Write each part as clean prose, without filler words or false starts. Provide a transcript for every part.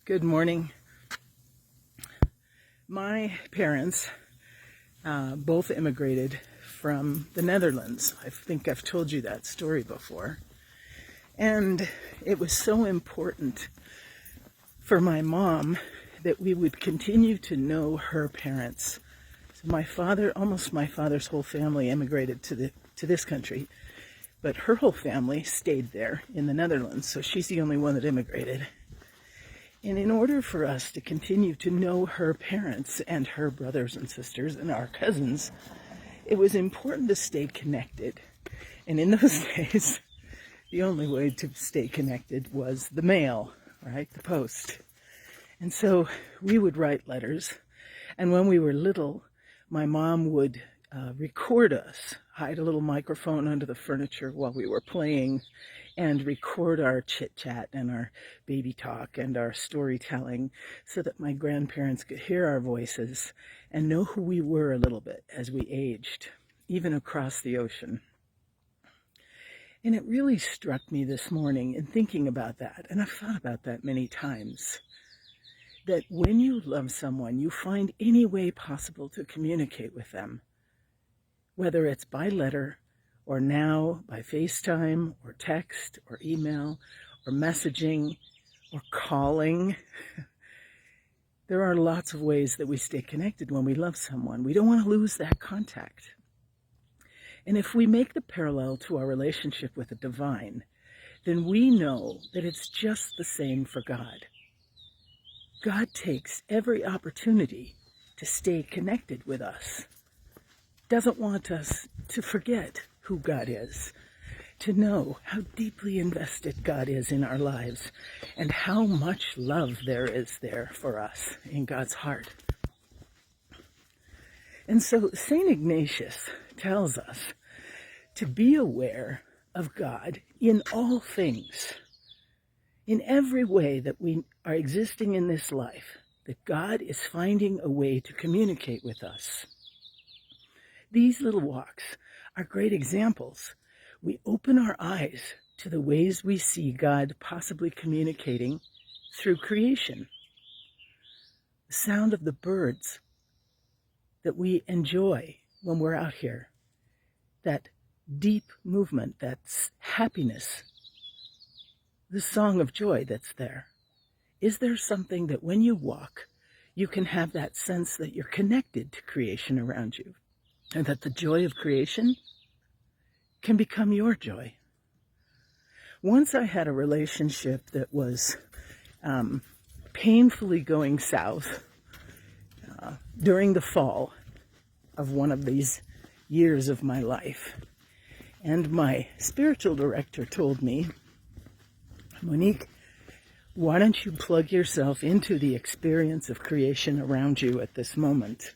Good morning. My parents both immigrated from the Netherlands. I think I've told you that story before. And it was so important for my mom that we would continue to know her parents. So my father's whole family immigrated to this country, but her whole family stayed there in the Netherlands. So she's the only one that immigrated. And in order for us to continue to know her parents and her brothers and sisters and our cousins, it was important to stay connected. And in those days, the only way to stay connected was the mail, right? The post. And so we would write letters. And when we were little, my mom would record us, hide a little microphone under the furniture while we were playing, and record our chit-chat and our baby talk and our storytelling so that my grandparents could hear our voices and know who we were a little bit as we aged, even across the ocean. And it really struck me this morning in thinking about that, and I've thought about that many times, that when you love someone, you find any way possible to communicate with them, whether it's by letter, or now by FaceTime, or text, or email, or messaging, or calling. There are lots of ways that we stay connected when we love someone. We don't want to lose that contact. And if we make the parallel to our relationship with the divine, then we know that it's just the same for God. God takes every opportunity to stay connected with us. Doesn't want us to forget who God is, to know how deeply invested God is in our lives and how much love there is there for us in God's heart. And so St. Ignatius tells us to be aware of God in all things, in every way that we are existing in this life, that God is finding a way to communicate with us. These little walks are great examples. We open our eyes to the ways we see God possibly communicating through creation. The sound of the birds that we enjoy when we're out here, that deep movement, that happiness, the song of joy that's there. Is there something that when you walk, you can have that sense that you're connected to creation around you, and that the joy of creation can become your joy? Once I had a relationship that was painfully going south during the fall of one of these years of my life. And my spiritual director told me, Monique, why don't you plug yourself into the experience of creation around you at this moment?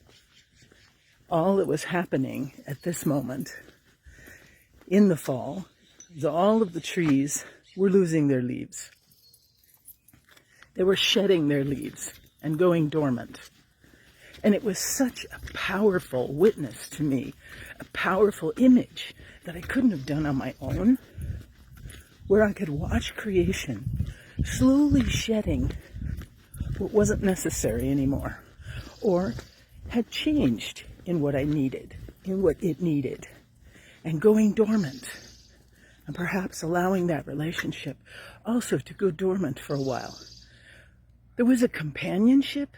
All that was happening at this moment in the fall is all of the trees were losing their leaves. They were shedding their leaves and going dormant. And it was such a powerful witness to me, a powerful image that I couldn't have done on my own, where I could watch creation slowly shedding what wasn't necessary anymore, or had changed in what I needed, in what it needed, and going dormant, and perhaps allowing that relationship also to go dormant for a while. There was a companionship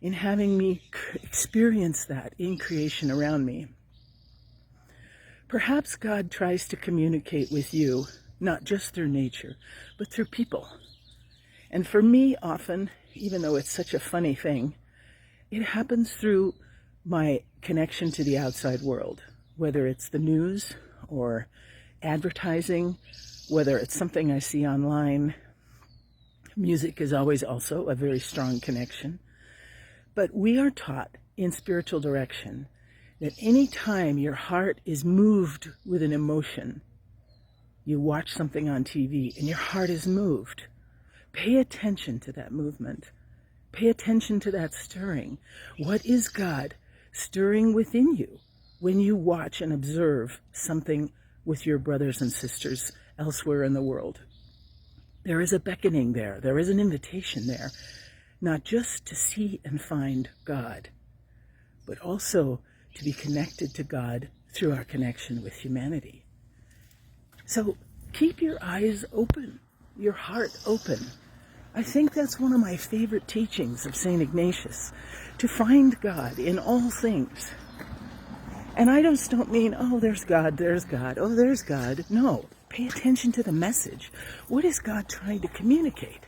in having me experience that in creation around me. Perhaps God tries to communicate with you, not just through nature, but through people. And for me, often, even though it's such a funny thing, it happens through my connection to the outside world, whether it's the news or advertising, whether it's something I see online. Music is always also a very strong connection. But we are taught in spiritual direction that any time your heart is moved with an emotion, you watch something on TV and your heart is moved, pay attention to that movement. Pay attention to that stirring. What is God stirring within you when you watch and observe something with your brothers and sisters elsewhere in the world? There is a beckoning there. There is an invitation there, not just to see and find God, but also to be connected to God through our connection with humanity. So keep your eyes open, your heart open. I think that's one of my favorite teachings of St. Ignatius, to find God in all things. And I just don't mean, oh, there's God, oh, there's God. No, pay attention to the message. What is God trying to communicate?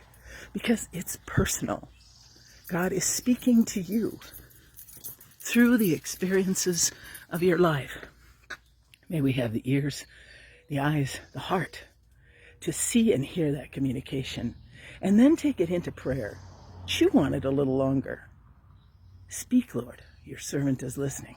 Because it's personal. God is speaking to you through the experiences of your life. May we have the ears, the eyes, the heart to see and hear that communication, and then take it into prayer. Chew on it a little longer. Speak, Lord, your servant is listening.